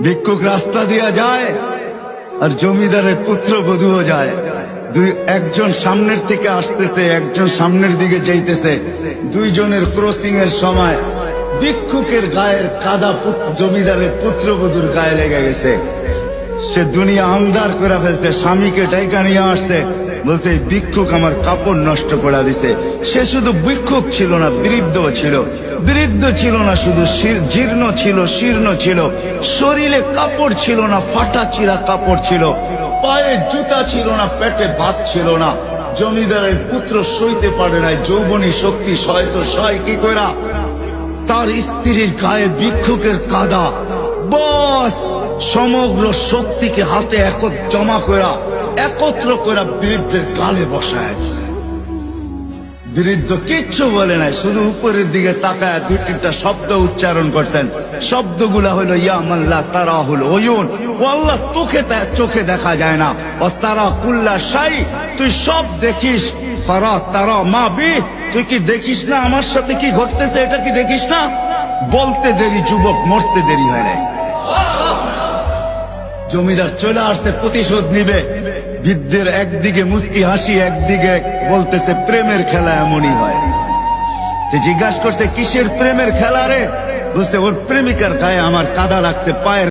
ভিক্ষুক রাস্তা দিয়া যায় আর জমিদারের পুত্রবধূও যায়। একজন সামনের থেকে আসতেছে, একজন সামনের দিকে যাইতেছে। দুইজনের ক্রসিং এর সময় ভিক্ষুকের গায়ের কাদা জমিদারের পুত্রবধূর গায়ে লেগে গেছে। সে দুনিয়া আমদার করে ফেলছে, স্বামীকে ডাইকা নিয়ে আসছে, বলছে এই ভিক্ষুক আমার কাপড় নষ্ট করে দিছে। সে শুধু ভিক্ষুক ছিল না, বৃদ্ধ ছিল। বৃদ্ধ ছিল না শুধু, জীর্ণ ছিল, শীর্ণ ছিল, শরীরে কাপড় ছিল না, ফাটা চিরা কাপড় ছিল, পায়ে জুতা ছিল না, পেটে ভাত ছিল না। জমিদারের পুত্র সইতে পারে নাই, যৌবনী শক্তি সয় তো সয় কি কইরা? তার স্ত্রীর গায়ে ভিক্ষুকের কাদা, বস সমগ্র শক্তিকে হাতে জমা করা, একত্র করা বৃদ্ধের গালে বসায় দিছে। বৃদ্ধ কিচ্ছু বলে নাই, শুধু উপরের দিকে তাকায় দুই তিনটা শব্দ উচ্চারণ করছেন। শব্দগুলা হলো ইয়া মান লা তারাহুল উয়ুন, ও আল্লাহ তোকে চোখে দেখা যায় না, ও তারা কুল্লা শাই, তুই সব দেখিস, ফারা তারা মা বি, তুই কি দেখিস না আমার সাথে কি ঘটতেছে? এটা কি দেখিস না? বলতে দেরি যুবক, মরতে দেরি হয় নাই। জমিদার চলে আসছে, প্রতিশোধ নিবে। বৃদ্ধের একদিকে মুস্কি হাসি, একদিকে বলতেছে প্রেমের খেলা এমনই হয়। জিজ্ঞাসা করছে কিসের প্রেমের খেলা রে? বলছে ওর প্রেমিকার গায়ে আমার কাদা লাগছে, পায়ের